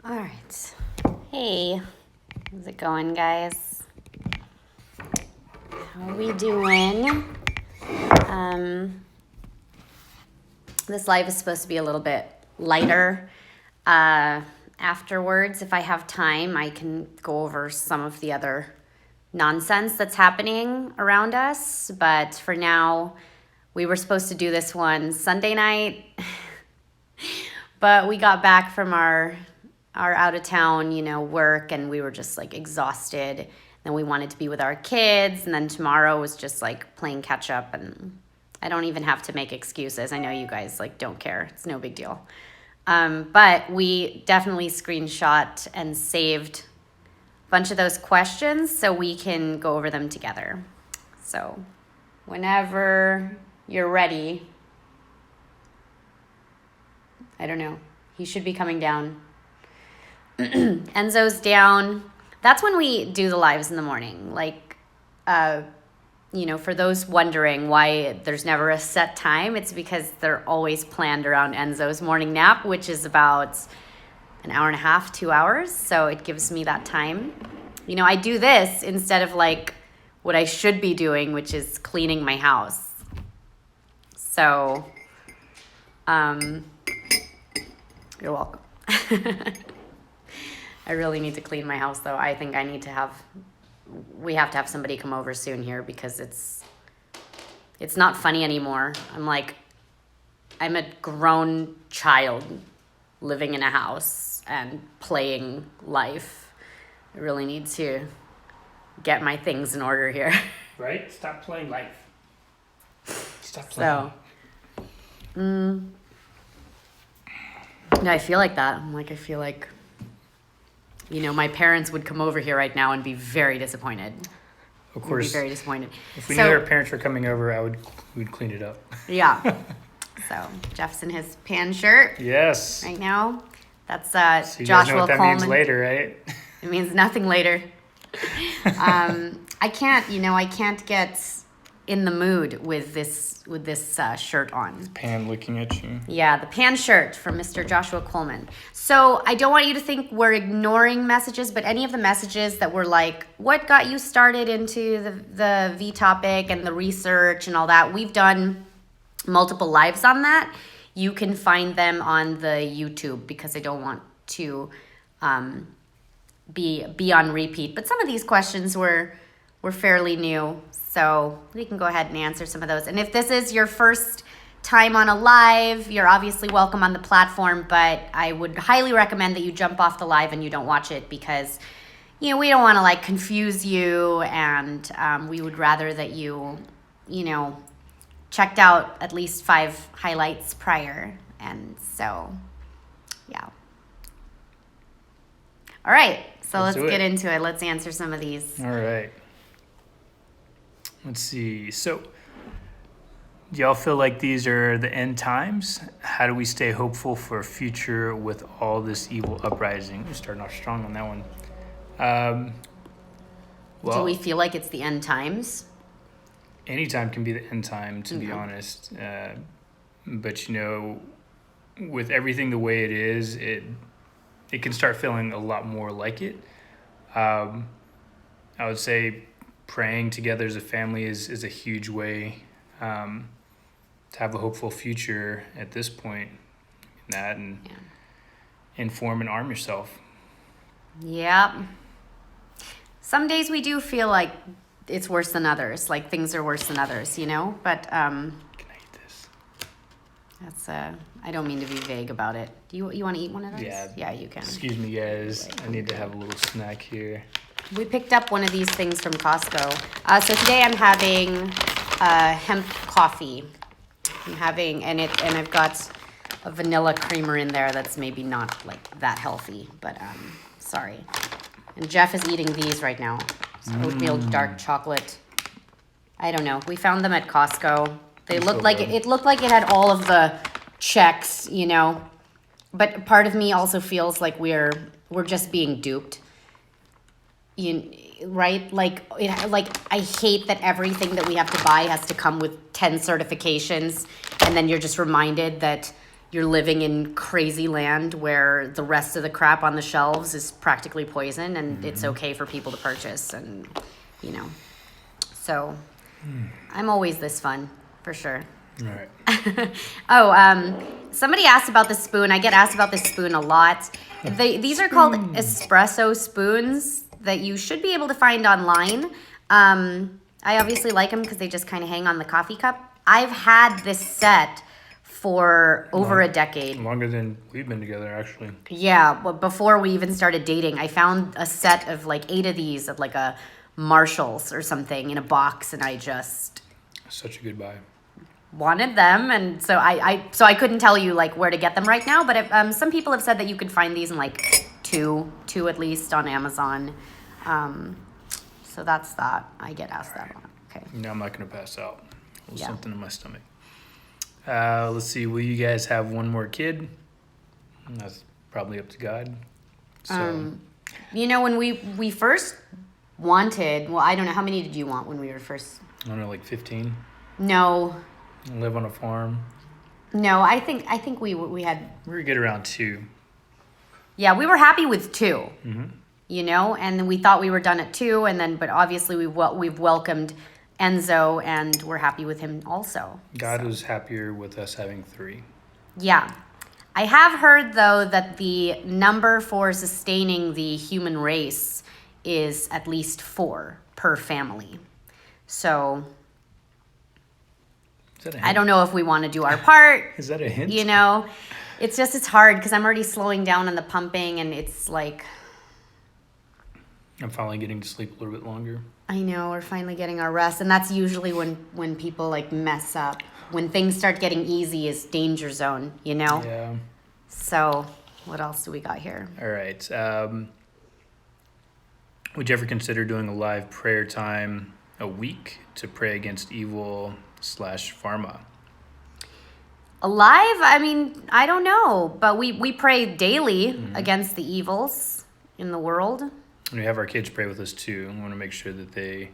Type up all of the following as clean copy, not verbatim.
All right. Hey, how's it going, guys? How are we doing? This live is supposed to be a little bit lighter. Afterwards, if I have time, I can go over some of the other nonsense that's happening around us. But for now, we were supposed to do this one Sunday night, but we got back from our out of town, work, and we were just like exhausted. Then we wanted to be with our kids, and then tomorrow was just like playing catch up, and I don't even have to make excuses. I know you guys like don't care. It's no big deal. But we definitely screenshot and saved a bunch of those questions so we can go over them together. So whenever you're ready, I don't know. He should be coming down. Enzo's down. That's when we do the lives in the morning. Like, for those wondering why there's never a set time, it's because they're always planned around Enzo's morning nap, which is about an hour and a half, 2 hours. So it gives me that time. I do this instead of like what I should be doing, which is cleaning my house. So, you're welcome. I really need to clean my house, though. I think we have to have somebody come over soon here because it's not funny anymore. I'm a grown child living in a house and playing life. I really need to get my things in order here. Right? Stop playing life. Stop playing. So, yeah, I feel like that. I feel like, my parents would come over here right now and be very disappointed. Of course. Be very disappointed. If we knew our parents were coming over, we'd clean it up. Yeah. So Jeff's in his pan shirt. Yes. Right now. That's so you Joshua guys know what that Coleman. means later, right? It means nothing later. I can't get in the mood with this shirt on. Pan looking at you. Yeah, the pan shirt from Mr. Joshua Coleman. So I don't want you to think we're ignoring messages, but any of the messages that were like, what got you started into the V topic and the research and all that, we've done multiple lives on that. You can find them on the YouTube because I don't want to be on repeat. But some of these questions were fairly new, so we can go ahead and answer some of those. And if this is your first time on a live, you're obviously welcome on the platform, but I would highly recommend that you jump off the live and you don't watch it because, we don't want to confuse you, and we would rather that you, checked out at least 5 highlights prior. And so, yeah. All right, so let's get into it. Let's answer some of these. All right. Let's see. So, do y'all feel like these are the end times? How do we stay hopeful for a future with all this evil uprising? We're starting off strong on that one. Do we feel like it's the end times? Anytime can be the end time, to be honest. But, with everything the way it is, it can start feeling a lot more like it. I would say praying together as a family is a huge way to have a hopeful future at this point. Inform and arm yourself. Yep. Some days we do feel like it's worse than others, like things are worse than others, but Can I eat this? that's I don't mean to be vague about it. Do you want to eat one of those? Yeah, you can. Excuse me, guys. I need to have a little snack here. We picked up one of these things from Costco. So today I'm having hemp coffee. And I've got a vanilla creamer in there that's maybe not that healthy, but sorry. And Jeff is eating these right now. It's oatmeal dark chocolate. I don't know. We found them at Costco. They looked like it looked like it had all of the checks, But part of me also feels like we're just being duped. Right? I hate that everything that we have to buy has to come with 10 certifications, and then you're just reminded that you're living in crazy land where the rest of the crap on the shelves is practically poison, and it's okay for people to purchase, and you know. So I'm always this fun, for sure. All right. Somebody asked about the spoon. I get asked about this spoon a lot. These are called espresso spoons that you should be able to find online. I obviously like them because they just kind of hang on the coffee cup. I've had this set for over a decade. Longer than we've been together, actually. Yeah, but before we even started dating, I found a set of like 8 of these of like a Marshalls or something in a box, and I just Such a good buy. wanted them, and so I couldn't tell you like where to get them right now, but some people have said that you could find these in like two at least on Amazon. So that's that. I get asked that one. Okay. No, I'm not going to pass out. There's Yeah. something in my stomach. Let's see. Will you guys have one more kid? That's probably up to God. So You know, when we first wanted, well, I don't know, how many did you want when we were first? I don't know, like 15. No, Live on a farm. I think we had, We were good around 2. yeah, we were happy with 2. Mm-hmm. You know, and then we thought we were done at 2, and then but obviously we've welcomed Enzo, and we're happy with him also. God was happier with us having 3. Yeah. I have heard, though, that the number for sustaining the human race is at least 4 per family. So Is that a hint? I don't know if we want to do our part. Is that a hint? You know, it's hard because I'm already slowing down on the pumping, and it's like, I'm finally getting to sleep a little bit longer. I know, we're finally getting our rest, and that's usually when people like mess up. When things start getting easy is danger zone, you know? Yeah. So what else do we got here? All right. Would you ever consider doing a live prayer time a week to pray against evil / pharma? Alive? I mean, I don't know, but we pray daily against the evils in the world. And we have our kids pray with us too. We want to make sure that they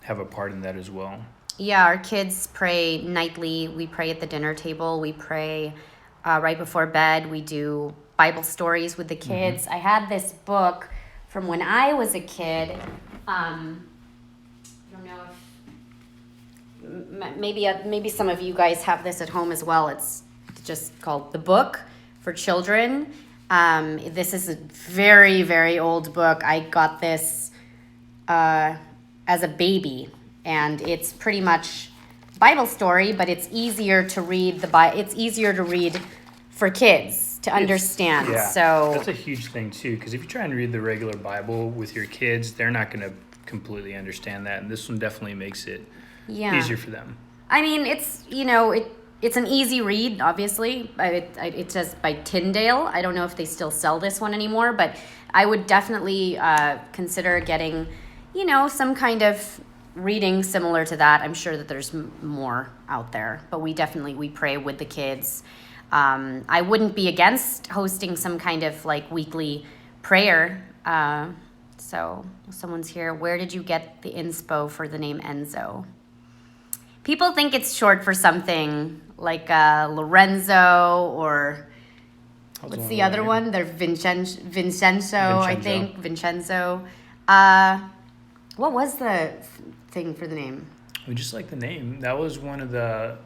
have a part in that as well. Yeah, our kids pray nightly. We pray at the dinner table. We pray right before bed. We do Bible stories with the kids. I had this book from when I was a kid. I don't know if maybe some of you guys have this at home as well. It's just called The Book for Children. This is a very, very old book. I got this as a baby, and it's pretty much Bible story, but it's easier to read it's easier to read for kids to understand. Yeah, So that's a huge thing too, because if you try and read the regular Bible with your kids, they're not going to completely understand that, and this one definitely makes it easier for them. I mean, it's it's an easy read, obviously. It says by Tyndale. I don't know if they still sell this one anymore, but I would definitely consider getting, some kind of reading similar to that. I'm sure that there's more out there, but we pray with the kids. I wouldn't be against hosting some kind of like weekly prayer. So someone's here. Where did you get the inspo for the name Enzo? People think it's short for something like Lorenzo, or what's the other one? They're Vincenzo, I think. Vincenzo. What was the thing for the name? We just like the name. That was one of the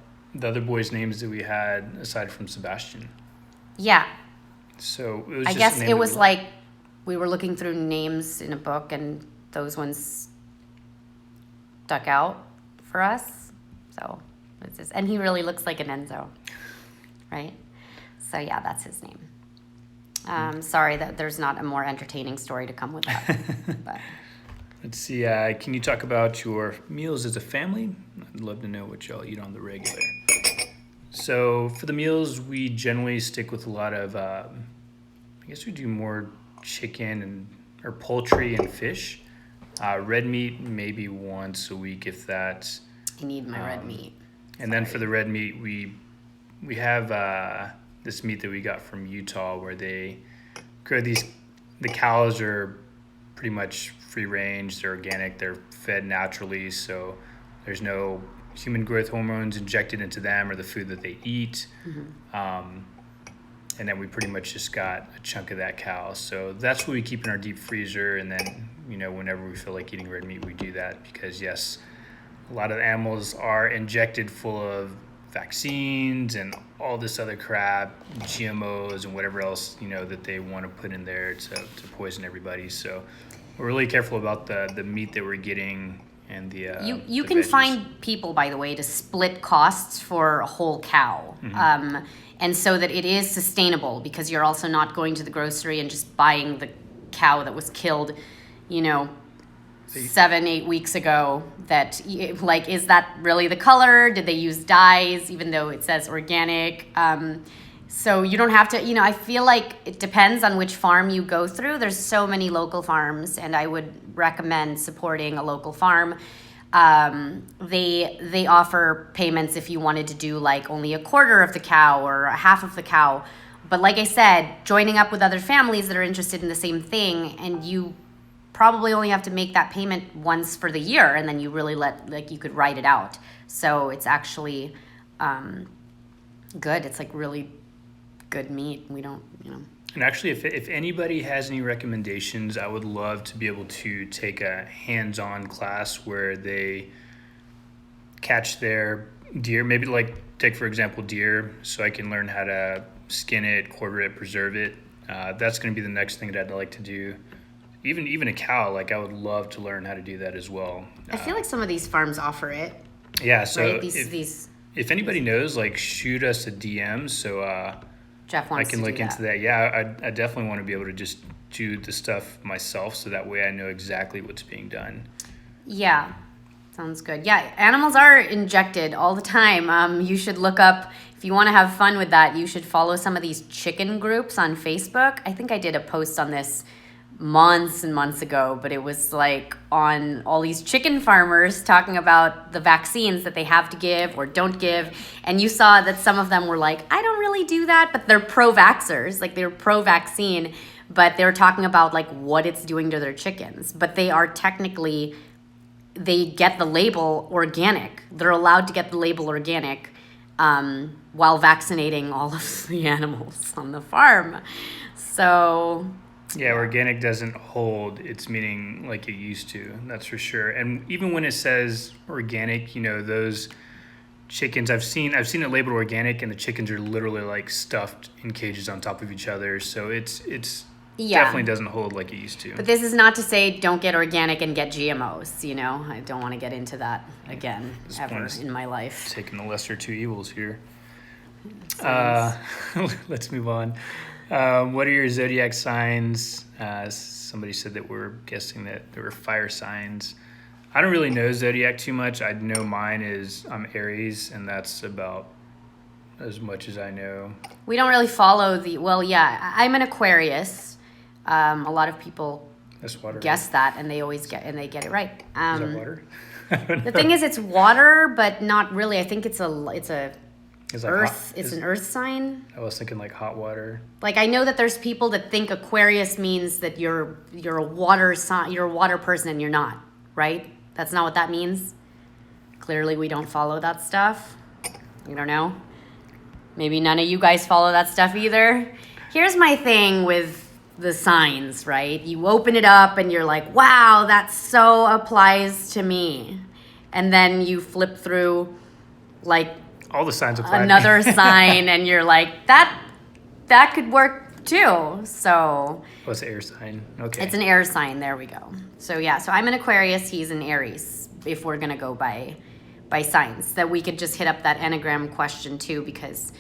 other boys' names that we had aside from Sebastian. Yeah. So it was I guess it was like we were looking through names in a book, and those ones stuck out for us. So it's just, and he really looks like an Enzo, right? So yeah, that's his name. Sorry that there's not a more entertaining story to come with that. But Let's see. Can you talk about your meals as a family? I'd love to know what y'all eat on the regular. So for the meals, we generally stick with a lot of. I guess we do more chicken or poultry and fish. Red meat maybe once a week, if that. I need my red meat. And then for the red meat, we have this meat that we got from Utah where they grow these. The cows are pretty much free range. They're organic. They're fed naturally, so there's no human growth hormones injected into them or the food that they eat. and then we pretty much just got a chunk of that cow. So that's what we keep in our deep freezer, and then whenever we feel like eating red meat, we do that because yes, a lot of the animals are injected full of vaccines and all this other crap, GMOs and whatever else that they want to put in there to poison everybody. So we're really careful about the meat that we're getting and the you the can veggies. find people, by the way, to split costs for a whole cow, and so that it is sustainable because you're also not going to the grocery and just buying the cow that was killed, 7-8 weeks ago. That like, is that really the color? Did they use dyes even though it says organic? So you don't have to, I feel like it depends on which farm you go through. There's so many local farms, and I would recommend supporting a local farm. They offer payments if you wanted to do like only a quarter of the cow or a half of the cow. But like I said, joining up with other families that are interested in the same thing, and you probably only have to make that payment once for the year, and then you really you could write it out. So it's actually good. It's like really good meat. We don't, And actually, if anybody has any recommendations, I would love to be able to take a hands-on class where they catch their deer. Maybe like take, for example, deer, so I can learn how to skin it, quarter it, preserve it. That's going to be the next thing that I'd like to do. Even a cow, like I would love to learn how to do that as well. I feel like some of these farms offer it. Yeah, so Right? These if anybody knows, like shoot us a DM so Jeff I wants can to look do into that. Yeah, I definitely want to be able to just do the stuff myself so that way I know exactly what's being done. Yeah, sounds good. Yeah, animals are injected all the time. You should look up, if you want to have fun with that, you should follow some of these chicken groups on Facebook. I think I did a post on this months and months ago, but it was like on all these chicken farmers talking about the vaccines that they have to give or don't give. And you saw that some of them were like, I don't really do that, but they're pro-vaxxers, like they're pro-vaccine, but they're talking about like what it's doing to their chickens. But they are technically, they get the label organic. They're allowed to get the label organic while vaccinating all of the animals on the farm. So yeah, organic doesn't hold its meaning like it used to, that's for sure. And even when it says organic, those chickens, I've seen it labeled organic, and the chickens are literally like stuffed in cages on top of each other. So it's definitely doesn't hold like it used to. But this is not to say don't get organic and get GMOs, I don't want to get into that again ever in my life. Taking the lesser two evils here. Sounds- Let's move on. What are your zodiac signs? Somebody said that we're guessing that there were fire signs. I don't really know zodiac too much. I know mine is I'm Aries, and that's about as much as I know. We don't really follow I'm an Aquarius. A lot of people That's water. guess that, and they always get it right. Is that water? I don't The know. thing is, it's water, but not really. I think it's a It's like earth. hot- It's is- an earth sign. I was thinking like hot water. Like I know that there's people that think Aquarius means that you're a water sign, you're a water person, and you're not, right? That's not what that means. Clearly, we don't follow that stuff. You don't know. Maybe none of you guys follow that stuff either. Here's my thing with the signs, right? You open it up and you're like, wow, that so applies to me. And then you flip through like All the signs apply. another sign and you're like, that could work too. So What's the air sign? Okay. it's an air sign. There we go. So yeah, so I'm an Aquarius, he's an Aries, if we're gonna go by signs. That we could just hit up that Enneagram question too, because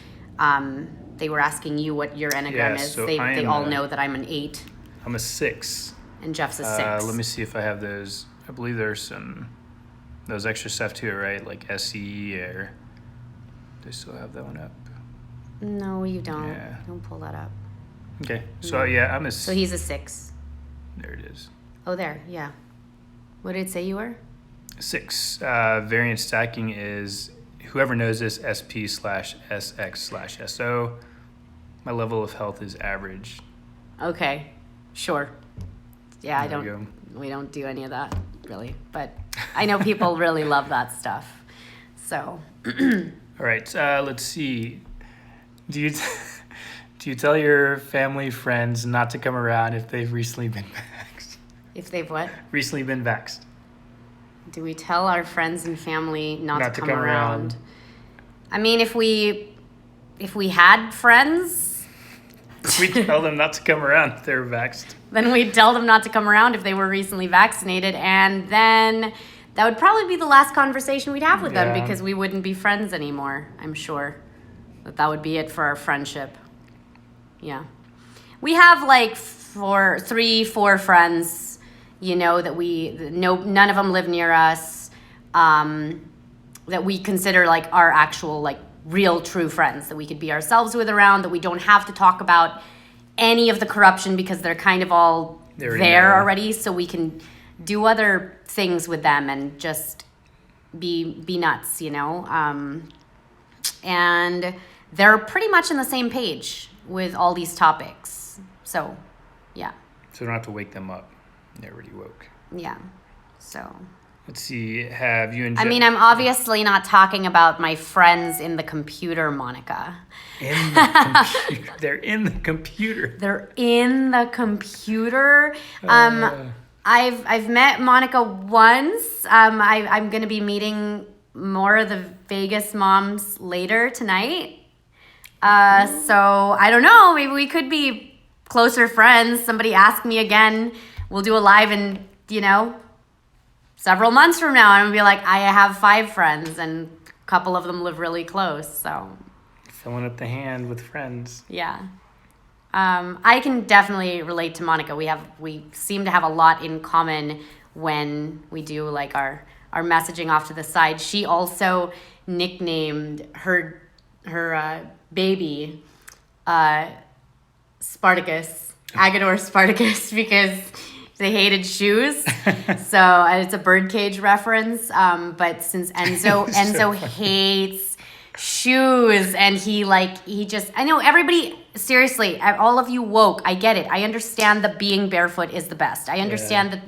they were asking you what your Enneagram Yeah, is. so They I am all a- know that I'm an 8 I'm a 6. and Jeff's a 6. Let me see if I have those. I believe there's some those extra stuff too, right? Like SE or they still have that one up. No, you don't. Yeah. Don't pull that up. Okay. So yeah, I'm a So he's a 6. there it is. Oh, there. Yeah. What did it say you were? 6. Variance stacking is whoever knows this SP/SX/SO. My level of health is average. Okay. Sure. Yeah, There we go. we don't do any of that really, but I know people really love that stuff. So, All right. Let's see. Do Do you tell your family, friends not to come around if they've recently been vaxxed? If they've what? Recently been vaxxed. Do we tell our friends and family not to come around? around? I mean, if we had friends, We tell them not to come around if they're vaxxed. then we'd tell them not to come around if they were recently vaccinated, and then that would probably be the last conversation we'd have with them Yeah. because we wouldn't be friends anymore, I'm sure. That would be it for our friendship. Yeah. We have like 3-4 friends, you know, that none of them live near us, that we consider like our actual, like, real true friends that we could be ourselves with around, that we don't have to talk about any of the corruption because they're kind of all They're there in already, so we can do other things with them and just be nuts, you know. And they're pretty much on the same page with all these topics. So, yeah. So we don't have to wake them up. They're already woke. Yeah. So, Let's see. Have you and I mean, I'm obviously not talking about my friends in the computer, Monica. in the computer? They're in the computer. They're in the computer. I've met Monica once. I'm going to be meeting more of the Vegas moms later tonight. So I don't know. Maybe we could be closer friends. Somebody ask me again. We'll do a live in, you know, several months from now. And I'll be like, I have 5 friends and a couple of them live really close. So Filling up the hand with friends. yeah. I can definitely relate to Monica. We seem to have a lot in common when we do like our messaging off to the side. She also nicknamed her baby Spartacus, Agador Spartacus, because they hated shoes. So it's a birdcage reference. But since Enzo hates shoes, and I know everybody, seriously, all of you woke, I get it. I understand that being barefoot is the best. I understand that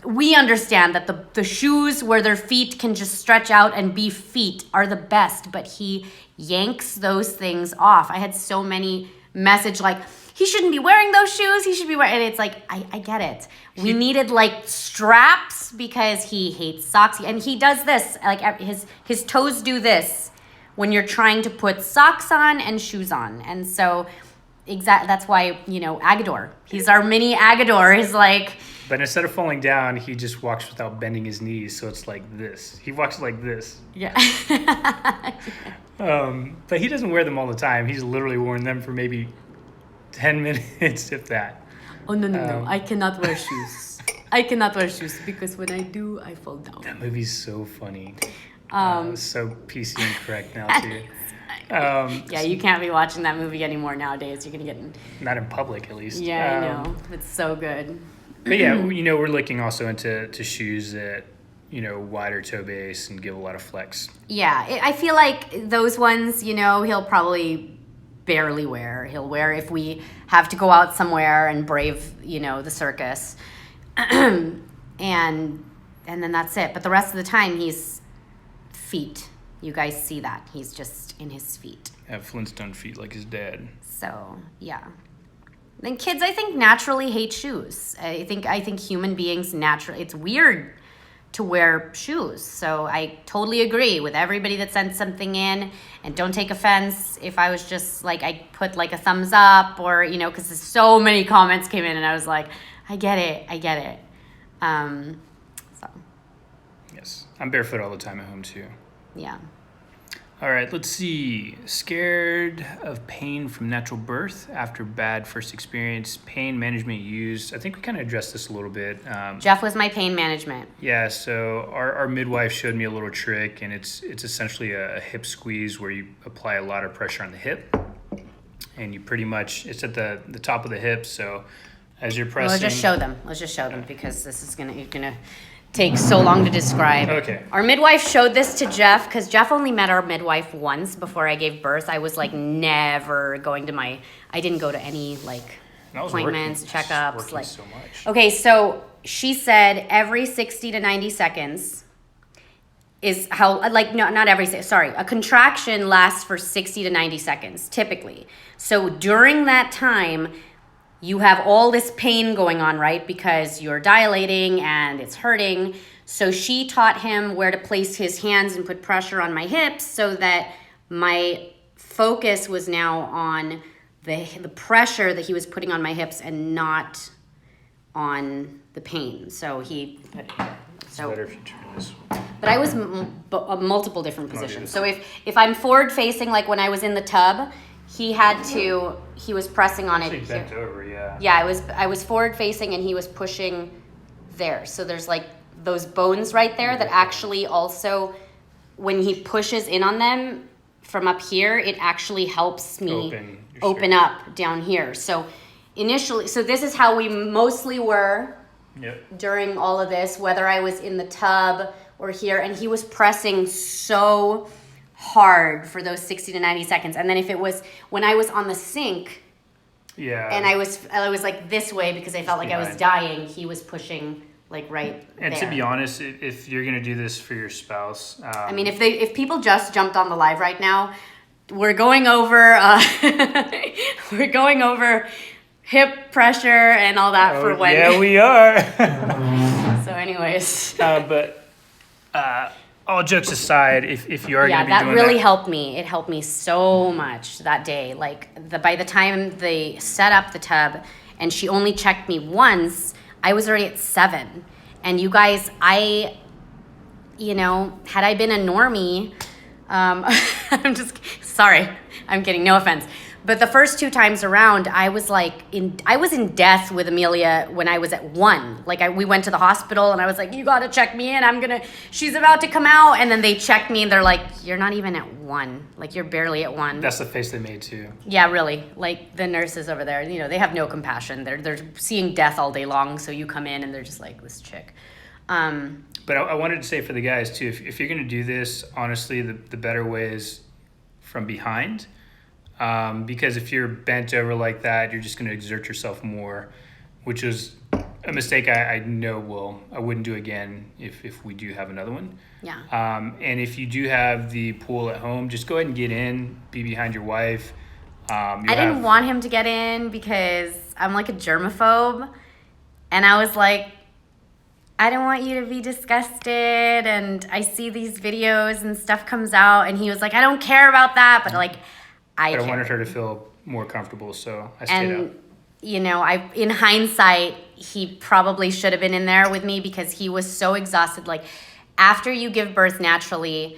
we understand that the shoes where their feet can just stretch out and be feet are the best, but he yanks those things off. I had so many message like, he shouldn't be wearing those shoes, he should be wearing, and it's like, I get it. We needed like straps because he hates socks, and he does this, like his toes do this when you're trying to put socks on and shoes on. And so that's why, you know, Agador, he's our mini Agador, is like, But instead of falling down, he just walks without bending his knees, so it's like this. He walks like this. yeah. But he doesn't wear them all the time. He's literally worn them for maybe 10 minutes, if that. Oh, no. I cannot wear shoes. I cannot wear shoes because when I do, I fall down. That movie's so funny. So PC and correct now, too. Yeah, you can't be watching that movie anymore nowadays. You're going to get... Not in public, at least. Yeah, I know. It's so good. But yeah, you know, we're looking also into shoes that, you know, wider toe base and give a lot of flex. Yeah, I feel like those ones, you know, he'll probably barely wear. He'll wear if we have to go out somewhere and brave, you know, the circus. and then that's it. But the rest of the time, he's feet. You guys see that. He's just in his feet. Have Flintstone feet like his dad. So, yeah. Then kids, I think, naturally hate shoes. I think human beings naturally, it's weird to wear shoes. So I totally agree with everybody that sent something in, and don't take offense if I was just like, I put like a thumbs up, or, you know, because so many comments came in and I was like, I get it. So. Yes. I'm barefoot all the time at home, too. Yeah. All right, let's see. Scared of pain from natural birth after bad first experience. Pain management used. I think we kind of addressed this a little bit. Jeff was my pain management. Yeah, so our midwife showed me a little trick, and it's essentially a hip squeeze where you apply a lot of pressure on the hip, and you pretty much, it's at the top of the hip, so as you're pressing... Let's just show them because this is gonna take so long to describe. Okay. Our midwife showed this to Jeff because Jeff only met our midwife once before I gave birth. I was like never going to I didn't go to any like appointments, checkups. Like, so much. Okay, so she said every 60 to 90 seconds, is how, like, no, not every, sorry, a contraction lasts for 60 to 90 seconds, typically. So during that time, you have all this pain going on, right? Because you're dilating and it's hurting. So she taught him where to place his hands and put pressure on my hips so that my focus was now on the pressure that he was putting on my hips and not on the pain. So he put it here. So, Better if you turn this. but I was multiple different positions. So if I'm forward facing, like when I was in the tub, he was pressing on it Actually here. bent over, yeah. Yeah, I was forward facing and he was pushing there. So there's like those bones right there that actually also, when he pushes in on them from up here, it actually helps me open up down here. So initially, so this is how we mostly were during all of this, whether I was in the tub or here, and he was pressing so hard for those 60 to 90 seconds. And then if it was when I was on the sink, and I was like this way because I felt like I was dying, he was pushing like right and there. To be honest, if you're gonna do this for your spouse, I mean, if people just jumped on the live right now, we're going over hip pressure and all that for when. Yeah, we are. So, anyways. But all jokes aside, if you are going to be that doing really helped me. It helped me so much that day. Like by the time they set up the tub, and she only checked me once, I was already at 7. And you guys, had I been a normie, I'm just sorry, I'm kidding, no offense. But the first 2 times around, I was in death with Amelia when I was at 1. Like we went to the hospital and I was like, you got to check me in. She's about to come out. And then they checked me and they're like, you're not even at 1. Like you're barely at 1. That's the face they made too. Yeah, really. Like the nurses over there, they have no compassion. They're seeing death all day long. So you come in and they're just like, this chick. But I wanted to say for the guys too, if you're going to do this, honestly, the better way is from behind. Because if you're bent over like that, you're just going to exert yourself more, which is a mistake I know I wouldn't do again if we do have another one. Yeah. And if you do have the pool at home, just go ahead and get in, be behind your wife. I didn't want him to get in because I'm like a germaphobe. And I was like, I don't want you to be disgusted. And I see these videos and stuff comes out. And he was like, I don't care about that. But like, I wanted her to feel more comfortable, so I stayed out. In hindsight, he probably should have been in there with me because he was so exhausted. Like, after you give birth naturally,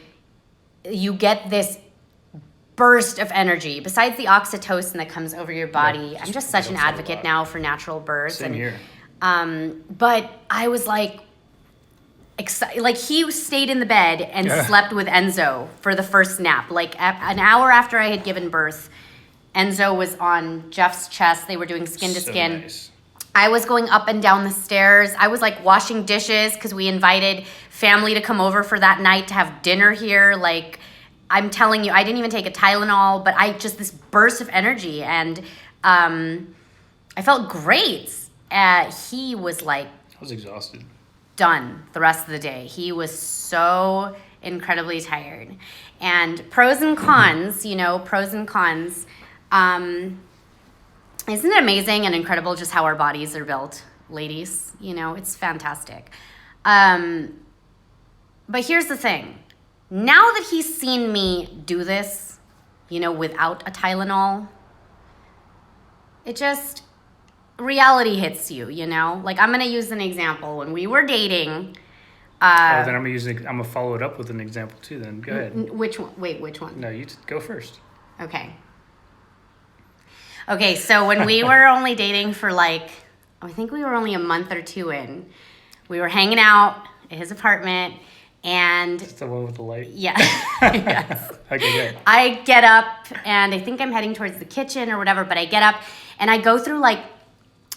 you get this burst of energy. Besides the oxytocin that comes over your body, I'm just such an advocate now for natural births. Same here. But I was like, like he stayed in the bed and slept with Enzo for the first nap. Like an hour after I had given birth, Enzo was on Jeff's chest. They were doing skin to skin. Nice. I was going up and down the stairs. I was like washing dishes because we invited family to come over for that night to have dinner here. Like I'm telling you, I didn't even take a Tylenol, but I just this burst of energy and I felt great. He was like, I was exhausted. Done the rest of the day. He was so incredibly tired. And pros and cons. Isn't it amazing and incredible just how our bodies are built, ladies? It's fantastic. But here's the thing. Now that he's seen me do this, without a Tylenol, it just... reality hits you, Like I'm gonna use an example. When we were dating, then I'm gonna follow it up with an example too. Then go ahead. Which one? Wait, which one? No, you go first. Okay. So when we were only dating for I think we were only a month or 2 in, we were hanging out at his apartment, and it's the one with the light. Yeah. Yes. Okay, good. I get up and I think I'm heading towards the kitchen or whatever, but I get up and I go through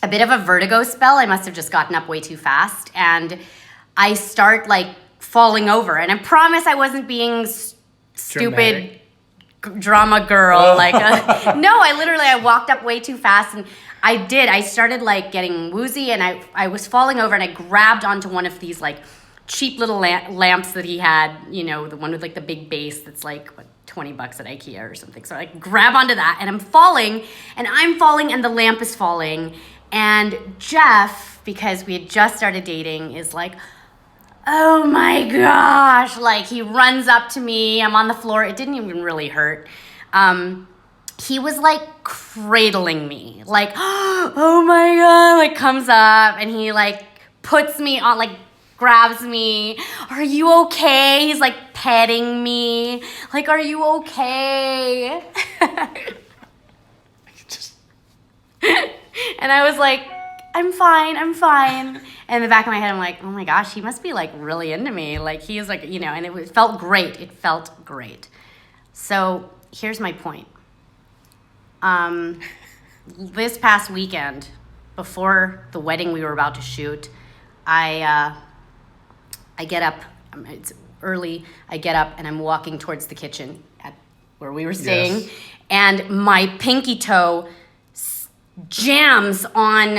a bit of a vertigo spell. I must have just gotten up way too fast. And I start falling over. And I promise I wasn't being stupid drama girl. Oh. No, I walked up way too fast. And I started getting woozy and I was falling over and I grabbed onto one of these cheap little lamps that he had, you know, the one with like the big base that's like what, $20 at IKEA or something. So I grab onto that and I'm falling and the lamp is falling. And Jeff, because we had just started dating, is like, oh my gosh. Like he runs up to me. I'm on the floor. It didn't even really hurt. He was like cradling me, like, oh my God, like comes up and he like puts me on, like grabs me. Are you okay? He's like petting me. Like, are you okay? And I was like, I'm fine. And in the back of my head, I'm like, oh my gosh, he must be like really into me. Like he is like, you know, and it felt great. It felt great. So here's my point. This past weekend, before the wedding we were about to shoot, I get up, it's early, I get up and I'm walking towards the kitchen at where we were staying, Yes. and my pinky toe jams on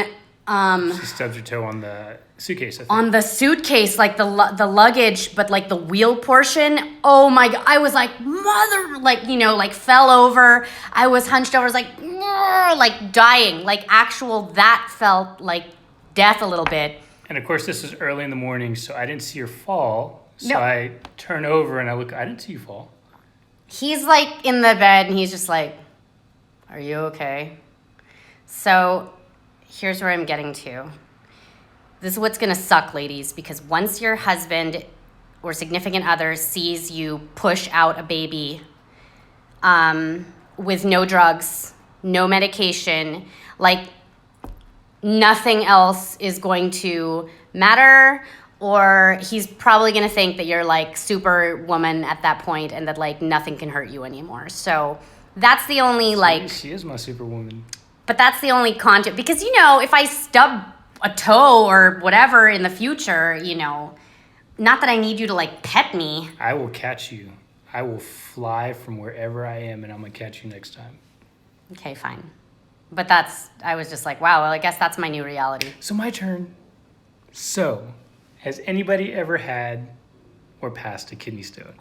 She stubs her toe on the suitcase, I think. on the suitcase, like the luggage, but like the wheel portion. Oh my God. I was like, mother, like, you know, like fell over. I was hunched over. I was like dying, like actual, that felt like death a little bit. And of course, this was early in the morning, so I didn't see her fall. So No. I turn over and I look, I didn't see you fall. He's like in the bed and he's just like, are you okay? So here's where I'm getting to. This is what's going to suck, ladies, because once your husband or significant other sees you push out a baby with no drugs, no medication, like nothing else is going to matter, or he's probably going to think that you're like superwoman at that point and that like nothing can hurt you anymore. So that's the only like... She is my superwoman. But that's the only content, because, you know, if I stub a toe or whatever in the future, you know, not that I need you to like pet me. I will catch you. I will fly from wherever I am and I'm going to catch you next time. Okay, fine. But I was just like, wow, well, I guess that's my new reality. So my turn. So, has anybody ever had or passed a kidney stone?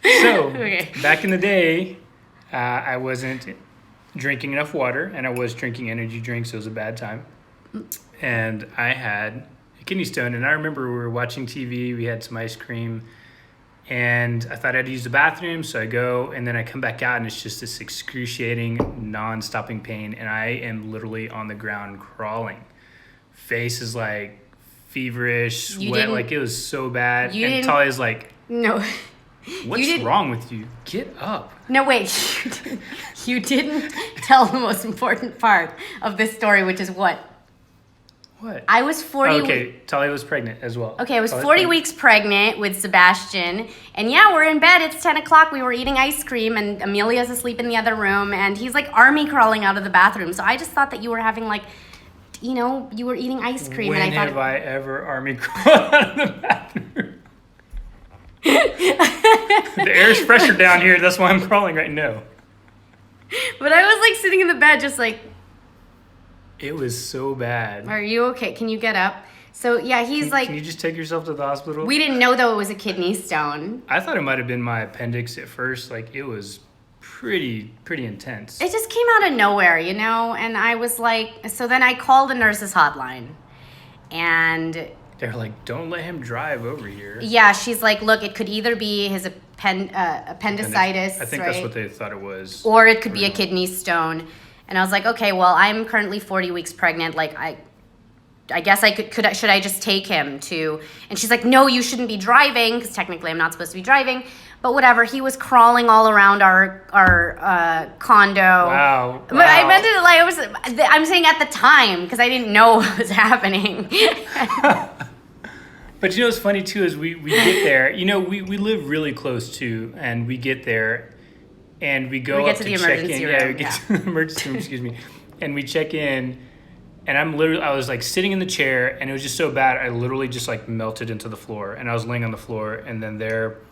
So, Okay. back in the day, I wasn't drinking enough water and I was drinking energy drinks. So it was a bad time. And I had a kidney stone. And I remember we were watching TV. We had some ice cream. And I thought I'd use the bathroom. So I go and then I come back out and it's just this excruciating, non-stopping pain. And I am literally on the ground crawling. Face is like feverish, sweat. Like it was so bad. And Talia's like, no. what's wrong with you? Get up. No, wait. You didn't tell the most important part of this story, which is what? What? I was 40. Okay, Talia was pregnant as well. Okay, I was Talia's 40 pregnant. weeks pregnant with Sebastian. And yeah, we're in bed. It's 10 o'clock. We were eating ice cream, and Amelia's asleep in the other room. And he's like army crawling out of the bathroom. So I just thought that you were having like, you know, you were eating ice cream. When and I thought, have I ever army crawled out of the bathroom? The air's fresher down here. That's why I'm crawling right now. But I was like sitting in the bed just like, It was so bad. are you okay? Can you get up? So yeah, he's like, Can you just take yourself to the hospital? we didn't know though it was a kidney stone. I thought it might have been my appendix at first. Like it was pretty intense. It just came out of nowhere, you know? And I was like, so then I called the nurse's hotline. And They're like, don't let him drive over here. yeah, she's like, look, it could either be his appendicitis, I think right? that's what they thought it was. Or it could be a kidney stone. And I was like, okay, well, I'm currently 40 weeks pregnant. Like, I guess I should I just take him to... And she's like, no, you shouldn't be driving, because technically I'm not supposed to be driving. But whatever, he was crawling all around our condo. Wow. But I meant it like I'm saying at the time, because I didn't know what was happening. But you know what's funny too is we get there. You know, we live really close to, and we get there, and we go up to check in. Yeah, we get to the emergency room. Excuse me, and we check in, and I was like sitting in the chair, and it was just so bad. I literally just like melted into the floor, and I was laying on the floor, and then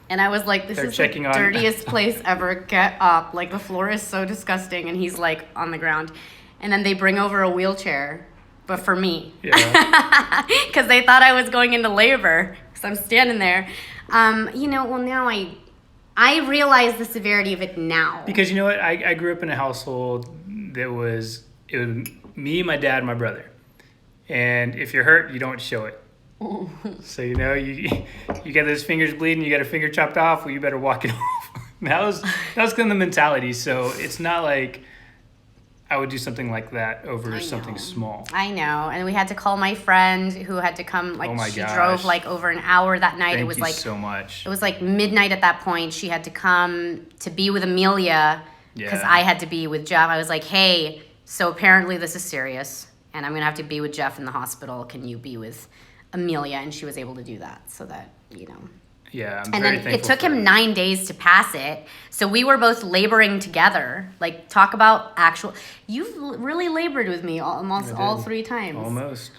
And I was like, this They're is checking the on- dirtiest place ever. Get up. Like, the floor is so disgusting. And he's like on the ground. And then they bring over a wheelchair. but for me. Yeah. Because they thought I was going into labor. So I'm standing there. Now I realize the severity of it now. Because you know what? I grew up in a household that was me, my dad, my brother. And if you're hurt, you don't show it. So, you got those fingers bleeding, you got a finger chopped off, well, you better walk it off. That was kind of the mentality. So it's not like I would do something like that over something small. I know. And we had to call my friend who had to come. Like, oh my she gosh. drove like over an hour that night. Thank it was you like so much. It was like midnight at that point. She had to come to be with Amelia because Yeah. I had to be with Jeff. I was like, hey, so apparently this is serious, and I'm gonna have to be with Jeff in the hospital. Can you be with Amelia? And she was able to do that, so that Yeah, I'm and very then thankful it took for him 9 days to pass it. So we were both laboring together. Like, talk about actual. You've really labored with me almost all 3 times. Almost.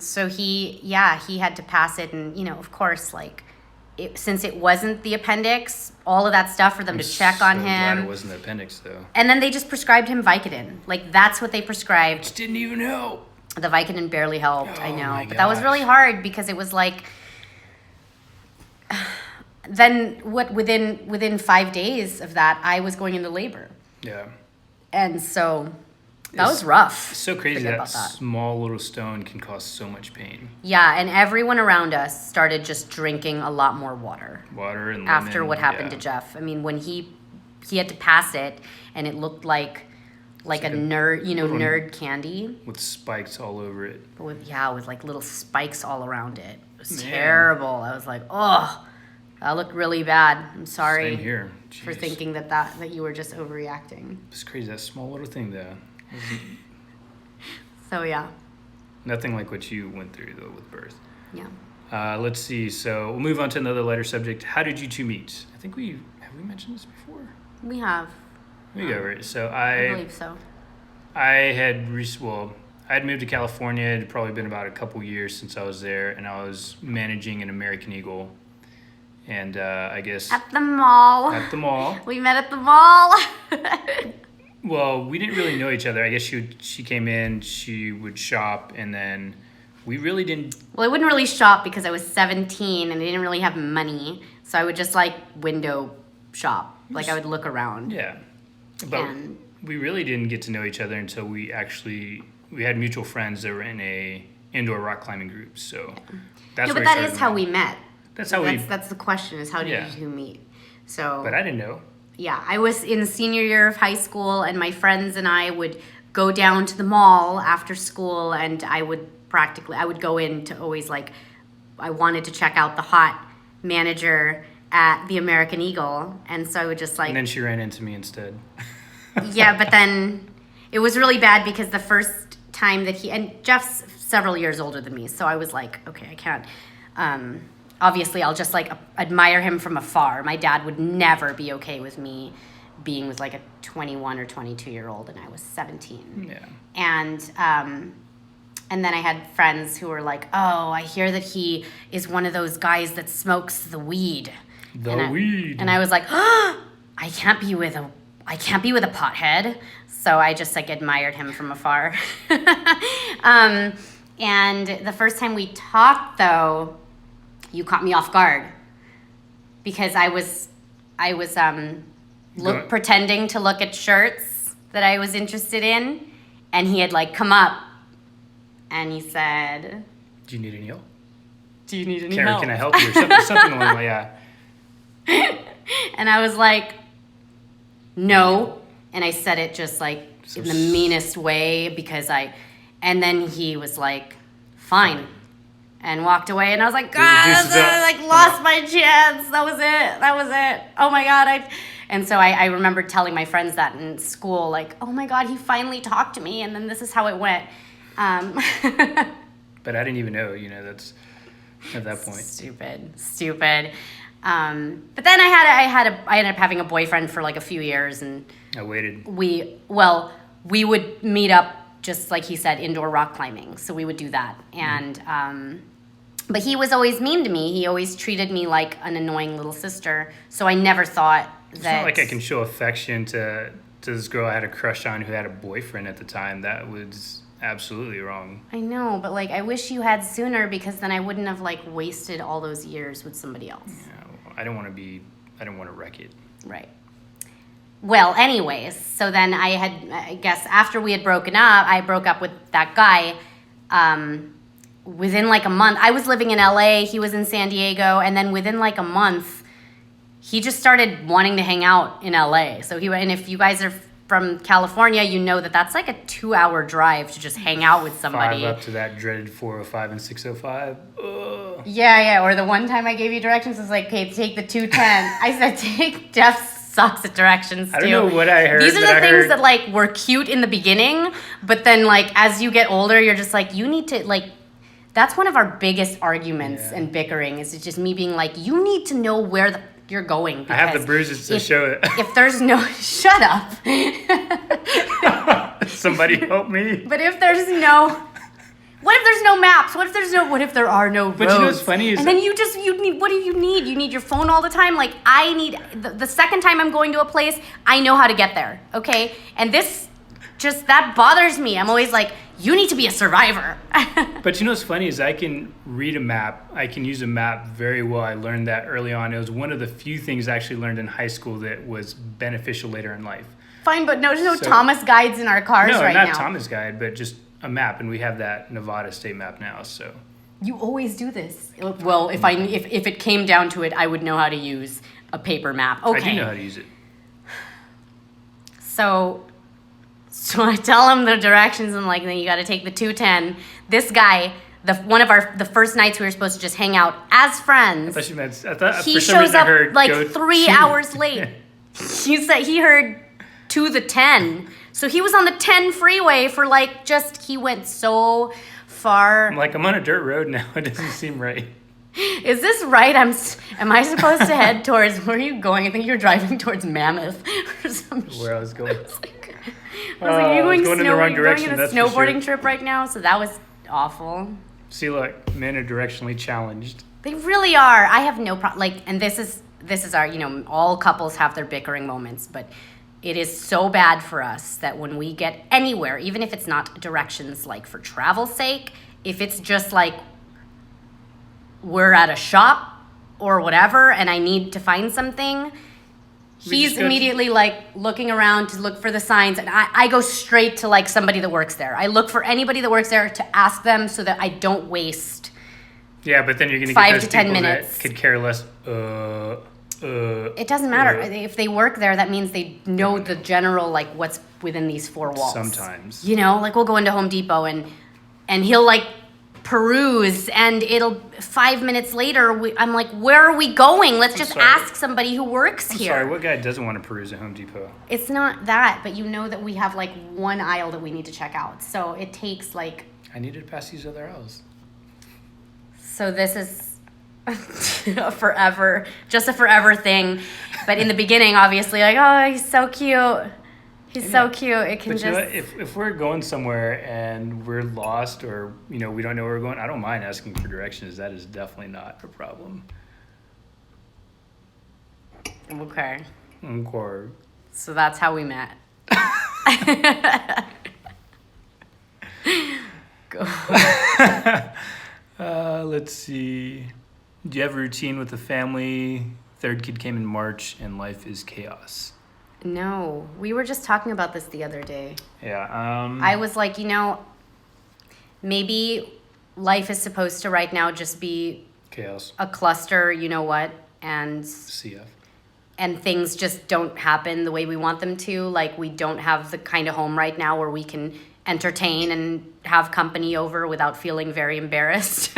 So he had to pass it, and of course, like, since it wasn't the appendix, all of that stuff for them to check on so glad him. it wasn't the appendix, though. And then they just prescribed him Vicodin. Like, that's what they prescribed. Just didn't even know. The Vicodin barely helped. I Oh know, my but that was gosh. really hard because it was like. Then within 5 days of that, I was going into labor, Yeah. and so that was rough. It's so crazy Forget that about that. small little stone can cause so much pain. Yeah, and everyone around us started just drinking a lot more water Water and after lemon, what happened yeah. to Jeff. I mean, when he had to pass it, and it looked like a like a nerd, little- nerd candy With spikes all over it. with like little spikes all around it. It was Man. terrible. I was like, oh, that looked really bad. I'm sorry Same here. for Jeez. thinking that you were just overreacting. It's crazy, that small little thing, though. So yeah, Nothing like what you went through, though, with birth. yeah. Let's see. So we'll move on to another lighter subject. How did you two meet? I think have we mentioned this before? We have. There you go, right? So I believe so. I had moved to California. It had probably been about a couple years since I was there, and I was managing an American Eagle. And I guess At the mall. at the mall. We met at the mall. Well, we didn't really know each other. I guess she came in, she would shop, and then we really didn't. Well, I wouldn't really shop because I was 17 and I didn't really have money. So I would just like window shop. Like, I would look around. Yeah, but And- we really didn't get to know each other until we had mutual friends that were in a indoor rock climbing group. So that's Yeah, where but I that is started how meeting. we met. That's how we. That's the question, is how did Yeah. you two meet? So But I didn't know. yeah, I was in senior year of high school, and my friends and I would go down to the mall after school, and I would go in to always, like, I wanted to check out the hot manager at the American Eagle, and so I would just like, And then she ran into me instead. yeah, but then it was really bad because the first time that and Jeff's several years older than me, so I was like, okay, I can't. Obviously, I'll just like admire him from afar. My dad would never be okay with me being with like a 21 or 22-year-old, and I was 17. Yeah. And then I had friends who were like, oh, I hear that he is one of those guys that smokes the weed. Weed. And I was like, oh, I can't be with a pothead. So I just like admired him from afar. And the first time we talked, though, you caught me off guard because I was Go- pretending to look at shirts that I was interested in, and he had like come up and he said, Do you need any help? "Do you need any Carrie, help?" can I help you? Or something along the yeah. And I was like, no. And I said it just like So in the meanest way and then he was like, fine. And walked away. And I was like, God, juices up. I like lost my chance. That was it. Oh my God. And so I remember telling my friends that in school, like, oh my God, he finally talked to me. And then this is how it went. But I didn't even know, that's at that point. Stupid. But then I ended up having a boyfriend for like a few years, and I waited. we would meet up, just like he said, indoor rock climbing. So we would do that. And but he was always mean to me. He always treated me like an annoying little sister. So I never thought that. It's not like I can show affection to this girl I had a crush on who had a boyfriend at the time. absolutely wrong. I know, but like I wish you had sooner because then I wouldn't have like wasted all those years with somebody else. Yeah, I don't want to wreck it. Right. Well, anyways, so then I guess after we had broken up, I broke up with that guy. Within like a month, I was living in LA, he was in San Diego, and then within like a month, he just started wanting to hang out in LA. So and if you guys are from California, you know that that's like a 2-hour drive to just hang out with somebody. 5 up to that dreaded 405 and 605. Ugh. Yeah. Or the one time I gave you directions, was like, okay, take the 210. I said, take Jeff sucks at directions too. I don't know what I heard. These are the things that like were cute in the beginning, but then like as you get older, you're just like, you need to like. That's one of our biggest arguments and bickering is just me being like, you need to know where you're going. I have the bruises to show it. If there's no, shut up. Somebody help me. But if there's no, what if there's no maps? What if there are no roads? But you know what's funny is, and then you need, what do you need? You need your phone all the time? Like I need, the second time I'm going to a place, I know how to get there, okay? And that bothers me. I'm always like, you need to be a survivor. But you know what's funny is I can read a map. I can use a map very well. I learned that early on. It was one of the few things I actually learned in high school that was beneficial later in life. Fine, but there's no Thomas guides in our cars right now. No, not Thomas guide, but just a map, and we have that Nevada state map now. So you always do this. Well, if it came down to it, I would know how to use a paper map. Okay, I do know how to use it. So I tell him the directions. I'm like, then you got to take the 210. This guy, one of the first nights we were supposed to just hang out as friends. I thought he shows up like 3 hours late. He said he heard to the 10. So he was on the 10 freeway for like he went so far. I'm like, I'm on a dirt road now. It doesn't seem right. Is this right? Am I supposed to head towards, where are you going? I think you're driving towards Mammoth or some shit. Where I was going. I was like, you're going in the wrong direction. You're going on a snowboarding trip right now, so that was awful. See, look, men are directionally challenged. They really are. I have no problem. Like, and this is our, all couples have their bickering moments, but it is so bad for us that when we get anywhere, even if it's not directions like for travel's sake, if it's just like we're at a shop or whatever and I need to find something, he's immediately like looking around to look for the signs, and I go straight to like somebody that works there. I look for anybody that works there to ask them so that I don't waste. Yeah, but then you're going to get 5 those to 10 people minutes. that could care less. It doesn't matter. If they work there, that means they know the general, like what's within these four walls. Sometimes. Like we'll go into Home Depot and he'll like peruse, and it'll 5 minutes later I'm like, where are we going? Let's just ask somebody who works here. Sorry, what guy doesn't want to peruse at Home Depot? It's not that, but you know that we have like one aisle that we need to check out, so it takes like I needed to pass these other aisles. So this is a forever thing, but in the beginning obviously like, oh, he's so cute. He's so cute. It can just. If we're going somewhere and we're lost, or we don't know where we're going, I don't mind asking for directions. That is definitely not a problem. Okay. So that's how we met. Go. Let's see. Do you have a routine with the family? Third kid came in March, and life is chaos. No, we were just talking about this the other day. Yeah. I was like, maybe life is supposed to right now just be chaos, a cluster, and CF. And things just don't happen the way we want them to. Like, we don't have the kind of home right now where we can entertain and have company over without feeling very embarrassed.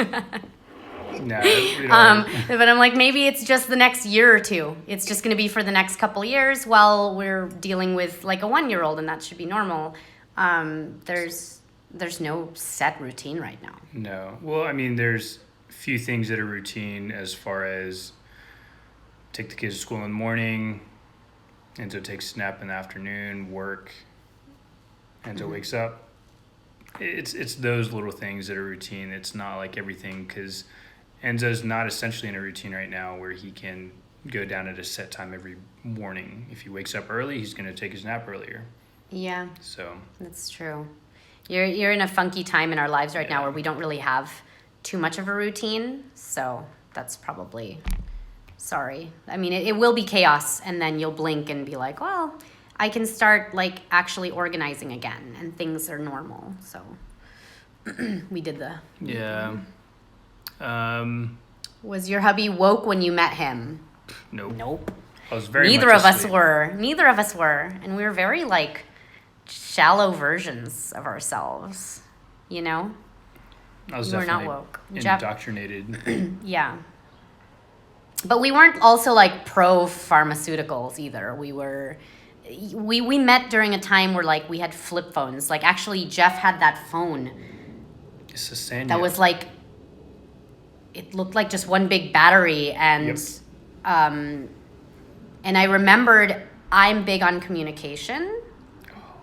No, we don't. But I'm like, maybe it's just the next year or two. It's just going to be for the next couple years while we're dealing with like a 1-year-old, and that should be normal. There's no set routine right now. No. Well, I mean, there's a few things that are routine as far as take the kids to school in the morning, Enzo takes a nap in the afternoon, work, Enzo wakes up. It's those little things that are routine. It's not like everything, because Enzo's not essentially in a routine right now where he can go down at a set time every morning. If he wakes up early, he's going to take his nap earlier. Yeah. So. That's true. You're in a funky time in our lives right now Yeah. where we don't really have too much of a routine. So that's probably sorry. I mean, it will be chaos, and then you'll blink and be like, well, I can start like actually organizing again, and things are normal. So we did the. Yeah. Was your hubby woke when you met him? Nope. Nope. I was very Neither much of us asleep. were. Neither of us were, and we were very like shallow versions of ourselves. You know. I was You were not definitely woke. Jeff- indoctrinated. Yeah. But we weren't also like pro pharmaceuticals either. We met during a time where like we had flip phones. Like actually Jeff had that phone It's a sand. that was like it looked like just one big battery and Yep. and I remembered I'm big on communication.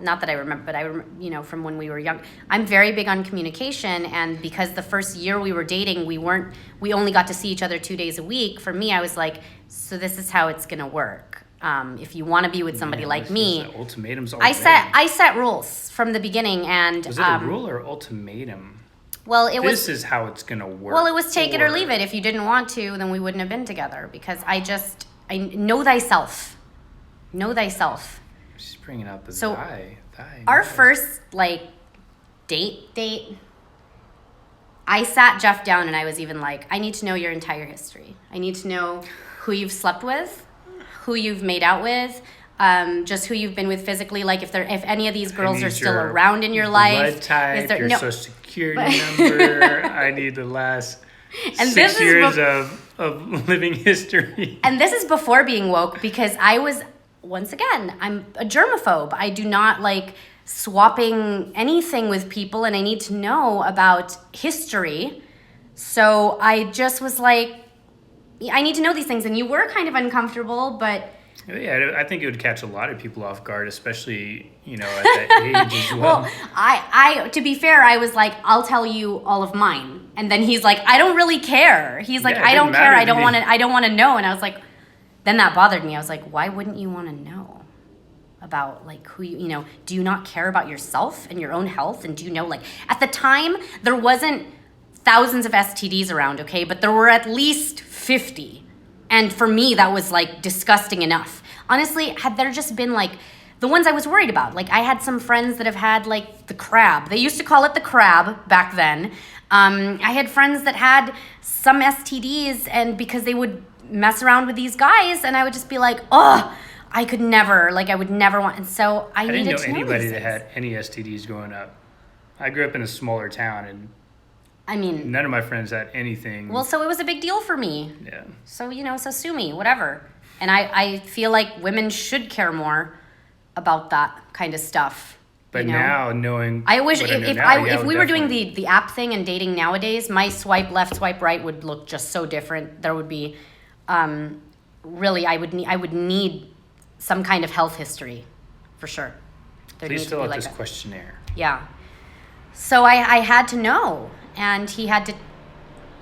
Not that I remember, but from when we were young, I'm very big on communication. And because the first year we were dating, we only got to see each other 2 days a week. For me, I was like, so this is how it's going to work. If you want to be with somebody like me, Ultimatums. I set rules from the beginning. And Was it a rule or ultimatum? well, it was, This is how it's gonna work. well, it was take it or leave it. If you didn't want to, then we wouldn't have been together because I know thyself. Know thyself. She's bringing out the So, thy. Our first like date, I sat Jeff down and I was even like, I need to know your entire history. I need to know who you've slept with, who you've made out with, just who you've been with physically. Like if any of these girls are still around in your life. Blood type, Is there your no? social security number. I need the last And 6 this is years of living history. And this is before being woke because I was, once again, I'm a germaphobe. I do not like swapping anything with people and I need to know about history. So I just was like, I need to know these things. And you were kind of uncomfortable, but... Yeah, I think it would catch a lot of people off guard, especially, at that age as well. Well, I to be fair, I was like, I'll tell you all of mine. And then he's like, I don't really care. He's like, Yeah, it I don't didn't care. matter I to don't me. want to. I don't want to know. And I was like, then that bothered me. I was like, why wouldn't you want to know about like who do you not care about yourself and your own health? And do you know, like at the time there wasn't thousands of STDs around, okay, but there were at least 50. And for me, that was like disgusting enough. Honestly, had there just been like the ones I was worried about, like I had some friends that have had like the crab. They used to call it the crab back then. I had friends that had some STDs and because they would mess around with these guys and I would just be like, oh, I would never want. And so I didn't needed know to know anybody these that things. had any STDs growing up. I grew up in a smaller town, and I mean, none of my friends had anything. well, so it was a big deal for me. Yeah. So, so sue me, whatever. And I feel like women should care more about that kind of stuff. But you know? now, knowing I wish what I know if now, yeah, if we were doing definitely. the app thing and dating nowadays, my swipe left, swipe right would look just so different. There would be, really, I would need some kind of health history, for sure. There Please needs to fill be out like this a- questionnaire. Yeah. So I had to know, and he had to.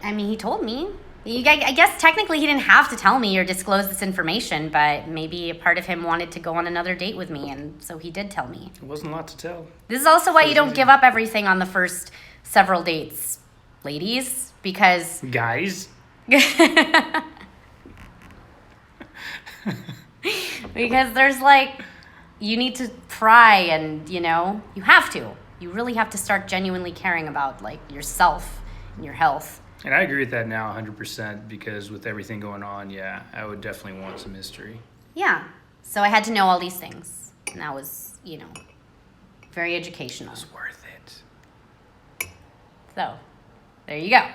I mean, he told me. I guess technically he didn't have to tell me or disclose this information, but maybe a part of him wanted to go on another date with me, and so he did tell me. It wasn't a lot to tell. This is also why you don't give up everything on the first several dates, ladies, because Guys, because there's like you need to try and you have to. You really have to start genuinely caring about like yourself and your health. and I agree with that now 100% because with everything going on, yeah, I would definitely want some history. Yeah. So I had to know all these things. And that was, very educational. It's worth it. So there you go.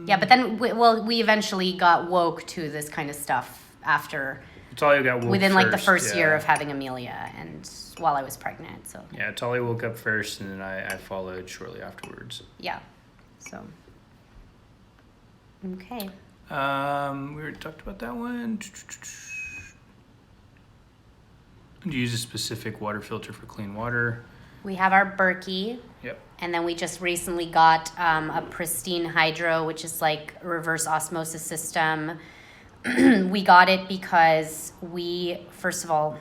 Yeah, but then we eventually got woke to this kind of stuff after Talia got woke within like the first yeah. year of having Amelia and while I was pregnant. So Yeah, Talia woke up first, and then I followed shortly afterwards. yeah. So okay. We already talked about that one. Do you use a specific water filter for clean water? We have our Berkey. Yep. And then we just recently got a pristine hydro, which is like a reverse osmosis system. We got it because first of all,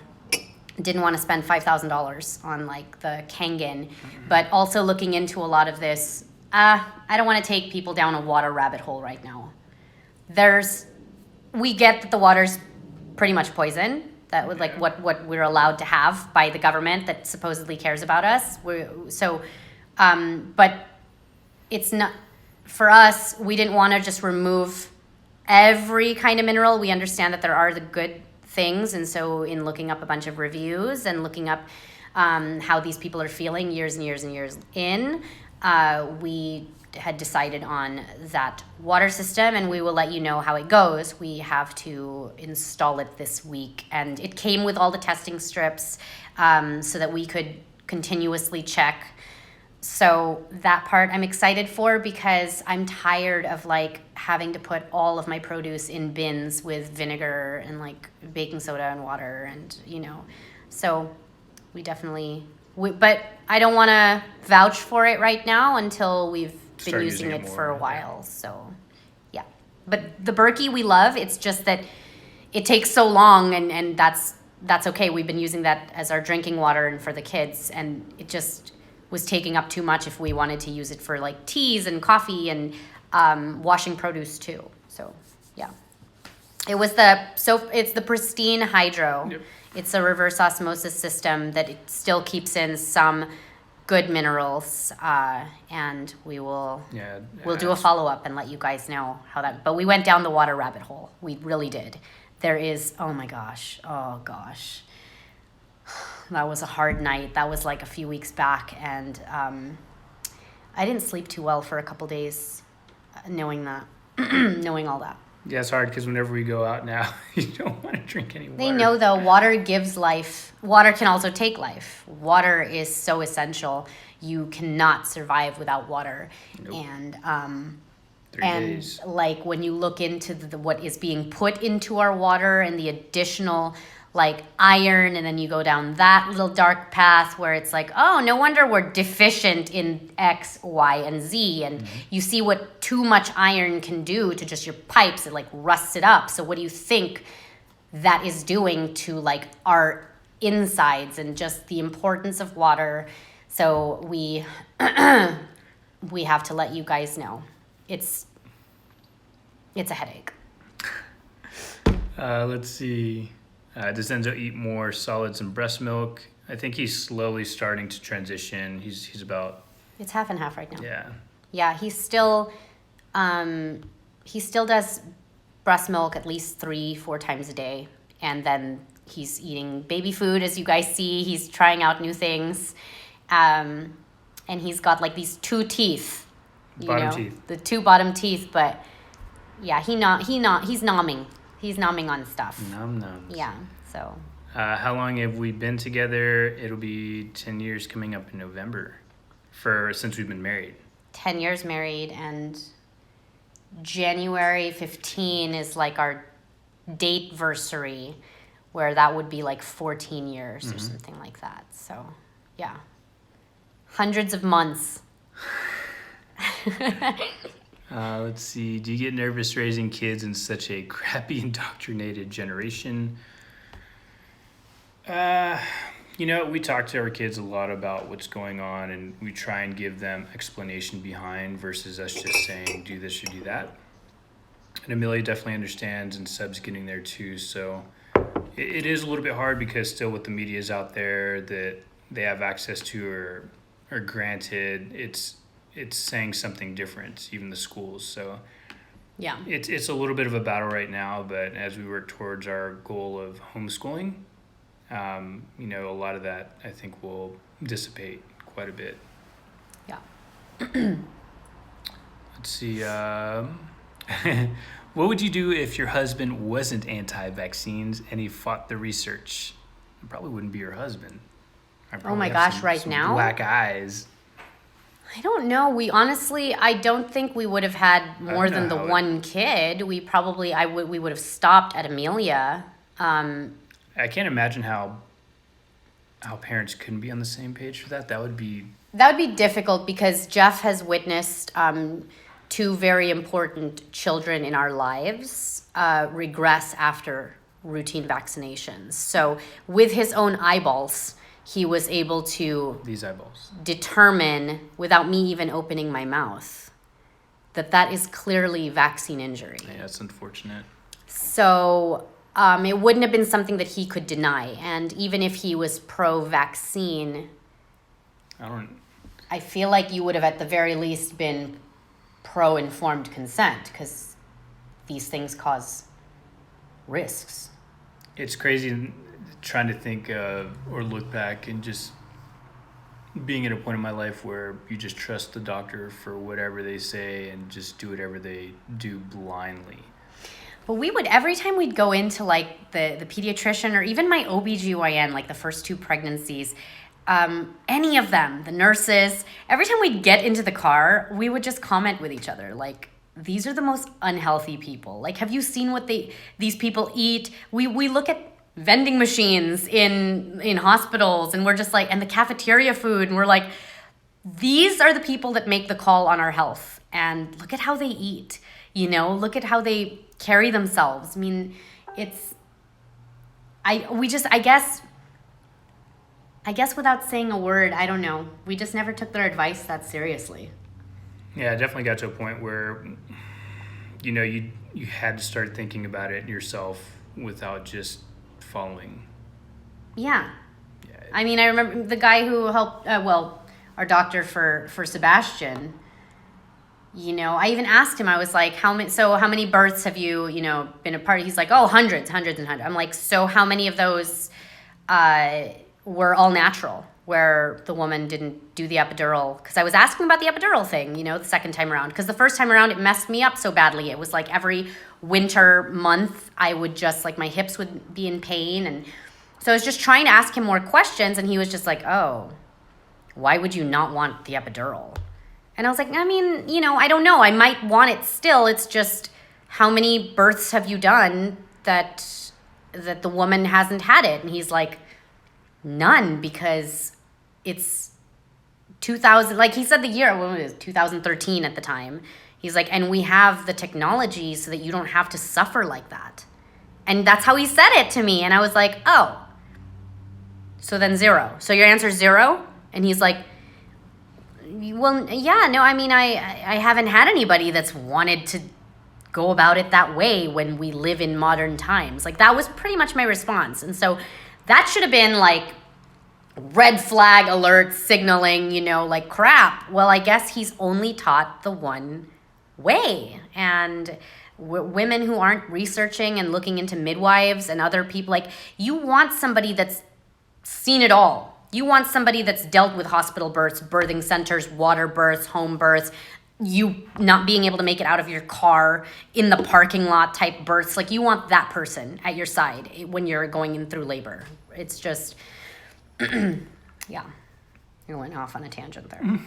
didn't want to spend $5,000 on like the Kangen, but also looking into a lot of this. I don't want to take people down a water rabbit hole right now. We get that the water's pretty much poison. That would like what we're allowed to have by the government that supposedly cares about us. But it's not for us. We didn't want to just remove every kind of mineral. We understand that there are the good things, and so in looking up a bunch of reviews and looking up how these people are feeling years and years and years in, we had decided on that water system, and we will let you know how it goes. We have to install it this week, and it came with all the testing strips so that we could continuously check. So that part I'm excited for, because I'm tired of like having to put all of my produce in bins with vinegar and like baking soda and water, and so we definitely but I don't want to vouch for it right now until we've been using it for a while. So yeah, but the Berkey we love. It's just that it takes so long, and that's okay. We've been using that as our drinking water and for the kids, and it just was taking up too much if we wanted to use it for like teas and coffee and washing produce too. So yeah, it's the Pristine Hydro. Yep. It's a reverse osmosis system that it still keeps in some good minerals, and we'll do a follow-up and let you guys know how that. But we went down the water rabbit hole. We really did. There is, oh gosh, that was a hard night. That was like a few weeks back, and I didn't sleep too well for a couple days, knowing that, knowing all that. Yeah, it's hard because whenever we go out now, you don't want to drink any water. They know, though, water gives life. Water can also take life. Water is so essential. You cannot survive without water. Nope. And like when you look into what is being put into our water and the additional like iron, and then you go down that little dark path where it's like, oh, no wonder we're deficient in X, Y, and Z. And you see what too much iron can do to just your pipes. It like rusts it up. So what do you think that is doing to like our insides, and just the importance of water? So we have to let you guys know. It's a headache. Let's see. Does Enzo eat more solids and breast milk? I think he's slowly starting to transition. He's about... It's half and half right now. Yeah. Yeah, he still does breast milk at least 3-4 times a day. And then he's eating baby food, as you guys see. He's trying out new things. And he's got like these 2 teeth. Teeth. The 2 bottom teeth. But yeah, he's nomming. He's nomming on stuff. Nom. Yeah, so. How long have we been together? It'll be 10 years coming up in November since we've been married. 10 years married, and January 15 is like our date-versary, where that would be like 14 years or something like that. So, yeah. Hundreds of months. Let's see. Do you get nervous raising kids in such a crappy, indoctrinated generation? We talk to our kids a lot about what's going on, and we try and give them explanation behind versus us just saying, do this or do that. And Amelia definitely understands, and Seb's getting there too. So it is a little bit hard because still with the media is out there that they have access to or granted, it's saying something different, even the schools. So yeah, it's a little bit of a battle right now, but as we work towards our goal of homeschooling, a lot of that I think will dissipate quite a bit. Yeah. Let's see. What would you do if your husband wasn't anti-vaccines and he fought the research? It probably wouldn't be your husband. Oh my gosh, right now? Black eyes. I don't know. I don't think we would have had more than the one kid. We would have stopped at Amelia. I can't imagine how parents couldn't be on the same page for that. That would be difficult because Jeff has witnessed 2 very important children in our lives regress after routine vaccinations. So with his own eyeballs, he was able to These eyeballs. determine, without me even opening my mouth, that is clearly vaccine injury. Yeah, it's unfortunate. So it wouldn't have been something that he could deny. And even if he was pro-vaccine, I feel like you would have at the very least been pro-informed consent, because these things cause risks. It's crazy trying to think of or look back and just being at a point in my life where you just trust the doctor for whatever they say and just do whatever they do blindly. But we would, every time we'd go into like the pediatrician or even my OBGYN, like the first 2 pregnancies, any of them, the nurses, every time we'd get into the car, we would just comment with each other, like, these are the most unhealthy people. Like, have you seen what these people eat? We look at vending machines in hospitals, and we're just like, and the cafeteria food, and we're like, these are the people that make the call on our health. And look at how they eat, look at how they carry themselves. I mean, I guess without saying a word, I don't know. We just never took their advice that seriously. Yeah, I definitely got to a point where, you had to start thinking about it yourself without just following. Yeah. I mean, I remember the guy who helped, our doctor for Sebastian, I even asked him, I was like, how many births have you, been a part of? He's like, oh, hundreds and hundreds. I'm like, so how many of those were all natural, where the woman didn't do the epidural? Because I was asking about the epidural thing, the second time around. Because the first time around, it messed me up so badly. It was like every winter month, I would just, like, my hips would be in pain. And so I was just trying to ask him more questions, and he was just like, oh, why would you not want the epidural? And I was like, I mean, I don't know. I might want it still. It's just, how many births have you done that the woman hasn't had it? And he's like, none, because it's 2000, like he said the year, what was it, 2013 at the time. He's like, and we have the technology so that you don't have to suffer like that. And that's how he said it to me. And I was like, oh, so then 0. So your answer is 0? And he's like, well, yeah, no, I mean, I haven't had anybody that's wanted to go about it that way when we live in modern times. Like, that was pretty much my response. And so that should have been like red flag alert signaling, like, crap. Well, I guess he's only taught the one way. And women who aren't researching and looking into midwives and other people, like, you want somebody that's seen it all. You want somebody that's dealt with hospital births, birthing centers, water births, home births, you not being able to make it out of your car, in the parking lot type births. Like, you want that person at your side when you're going in through labor. It's just, yeah. I went off on a tangent there.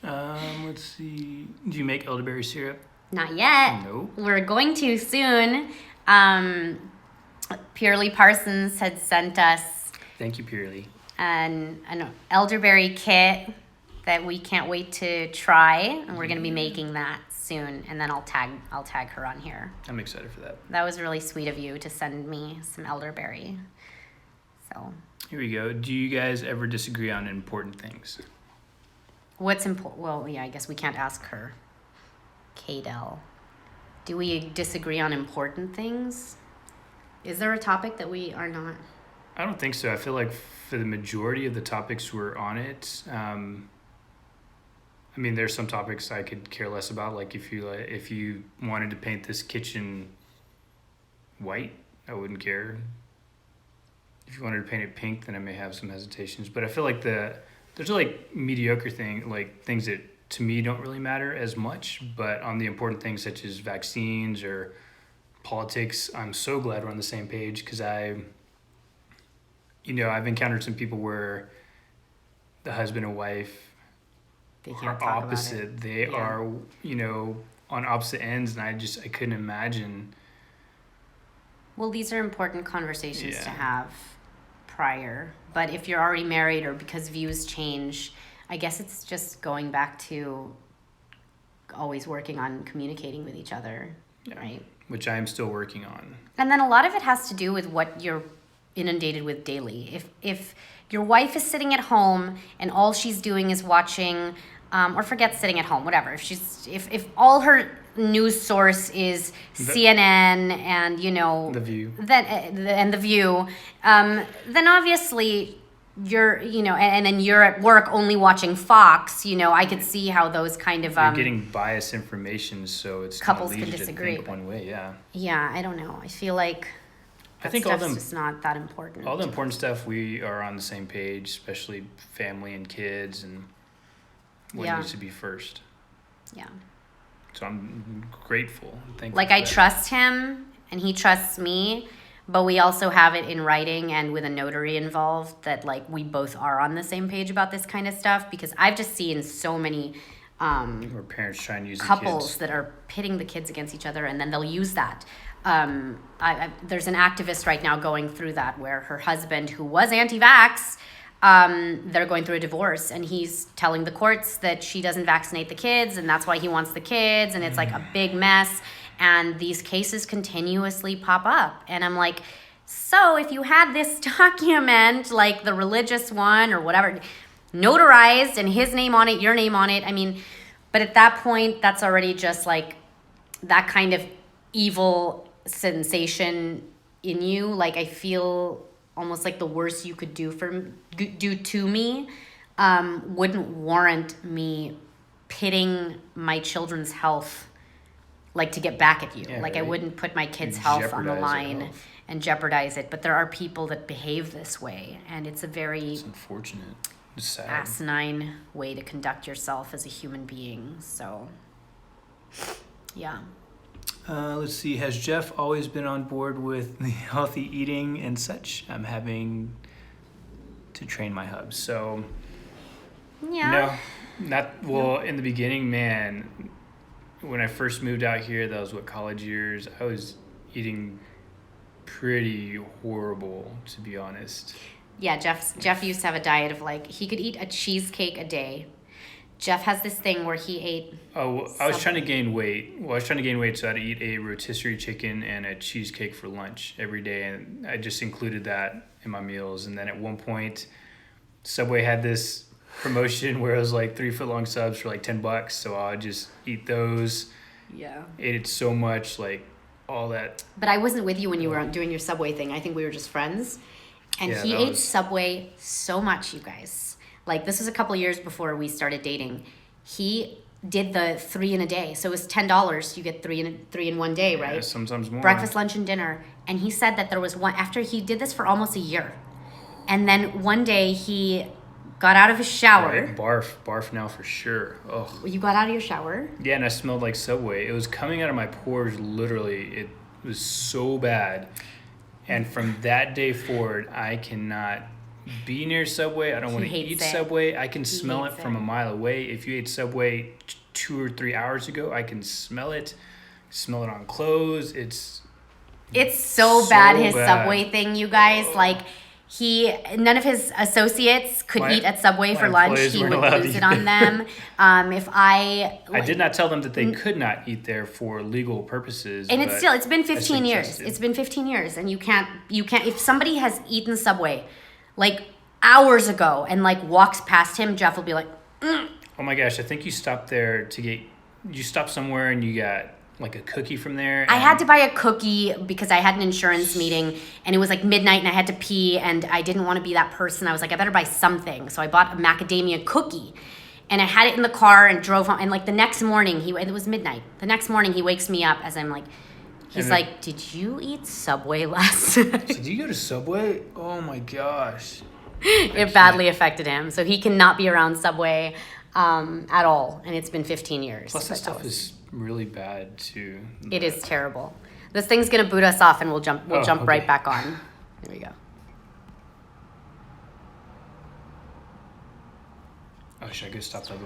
Let's see. Do you make elderberry syrup? Not yet. No. We're going to soon. Purely Parsons had sent us Thank you, Purely. an elderberry kit that we can't wait to try, and we're going to be making that soon, and then I'll tag her on here. I'm excited for that. That was really sweet of you to send me some elderberry. So here we go. Do you guys ever disagree on important things? what's important? Well, yeah, I guess we can't ask her. Kadel, do we disagree on important things? Is there a topic that we are not? I don't think so. I feel like for the majority of the topics we're on it, I mean, there's some topics I could care less about. Like if you wanted to paint this kitchen white, I wouldn't care. If you wanted to paint it pink, then I may have some hesitations. But I feel like there's like mediocre things that to me don't really matter as much. But on the important things such as vaccines or politics, I'm so glad we're on the same page, because I've encountered some people where the husband and wife are opposite. They are, on opposite ends, and I couldn't imagine. Well, these are important conversations to Yeah. have prior. But if you're already married, or because views change, I guess it's just going back to always working on communicating with each other, Yeah. right? which I am still working on. And then a lot of it has to do with what you're inundated with daily. If your wife is sitting at home and all she's doing is watching, or forget sitting at home, whatever. If all her news source is CNN and The View. and The View, then obviously you're and then you're at work only watching Fox. I could see how those kind of You're getting biased information, so it's couples gonna lead can you to disagree, think one way. Yeah. Yeah, I don't know. I feel like I think all stuff's just not that important. the important stuff, we are on the same page, especially family and kids and what Yeah. needs to be first. Yeah. So I'm grateful. And thankful Like for I that. trust him and he trusts me, but we also have it in writing and with a notary involved that like we both are on the same page about this kind of stuff, because I've just seen so many Or parents trying to use couples the kids. that are pitting the kids against each other, and then they'll use that. There's an activist right now going through that where her husband, who was anti-vax, they're going through a divorce, and he's telling the courts that she doesn't vaccinate the kids, and that's why he wants the kids, and it's like a big mess. And these cases continuously pop up, and I'm like, so if you had this document, like the religious one or whatever, notarized and his name on it, your name on it, I mean, but at that point, that's already just like that kind of evil sensation in you. Like I feel almost like the worst you could do to me wouldn't warrant me pitting my children's health, like to get back at you. Yeah, like I right. wouldn't put my kids' You health on the jeopardize their line health. and jeopardize it. But there are people that behave this way, and it's a very It's unfortunate. It's sad. asinine way to conduct yourself as a human being. So, yeah. Let's see. Has Jeff always been on board with the healthy eating and such? I'm having to train my hubs. So, Yeah. no, not well. In the beginning, man, when I first moved out here, that was what, college years. I was eating pretty horrible, to be honest. Yeah, Jeff used to have a diet of like he could eat a cheesecake a day. Jeff has this thing where he ate. Oh, well, I was trying to gain weight. Well, I was trying to gain weight, so I had to eat a rotisserie chicken and a cheesecake for lunch every day, and I just included that in my meals. And then at one point, Subway had this promotion where it was like 3-foot-long subs for like $10, so I would just eat those. Yeah. Ate it so much, like all that. But I wasn't with you when you were doing your Subway thing. I think we were just friends. And Yeah, he that ate was- Subway so much, you guys. Like, this was a couple of years before we started dating. He did the 3 in a day. So it was $10. You get three in one day, Yeah, right? sometimes more. Breakfast, lunch, and dinner. And he said that there was one, after he did this for almost a year. And then one day he got out of his shower. Right, barf now for sure. Oh. You got out of your shower? Yeah, and I smelled like Subway. It was coming out of my pores, literally. It was so bad. And from that day forward, I cannot be near Subway. I don't want to hates eat it. Subway. I can smell it hates from it. a mile away. If you ate Subway 2 or 3 hours ago, I can smell it. Smell it on clothes. It's So So bad, his bad. Subway thing, you guys. Like, none of his associates could My- eat at Subway my for lunch. employees He weren't would allowed lose to it eat on them. I did not tell them that they could not eat there for legal purposes. And but it's been 15 years. suggested. It's been 15 years, and you can't, if somebody has eaten Subway, like, hours ago, and, like, walks past him, Jeff will be like, Oh my gosh, I think you stopped there you stopped somewhere and you got like a cookie from there. I and- had to buy a cookie because I had an insurance meeting, and it was like midnight, and I had to pee, and I didn't want to be that person. I was like, I better buy something. So I bought a macadamia cookie, and I had it in the car and drove home. And like the next morning, it was midnight. The next morning, he wakes me up as I'm like, he's And like, did you eat Subway last night? So, do you go to Subway? Oh my gosh. It badly affected him. So he cannot be around Subway at all. And it's been 15 years. Plus, But that stuff is really bad too. It is terrible. This thing's gonna boot us off, and we'll jump Oh, right okay. back on. There we go. Oh, should I go stop that?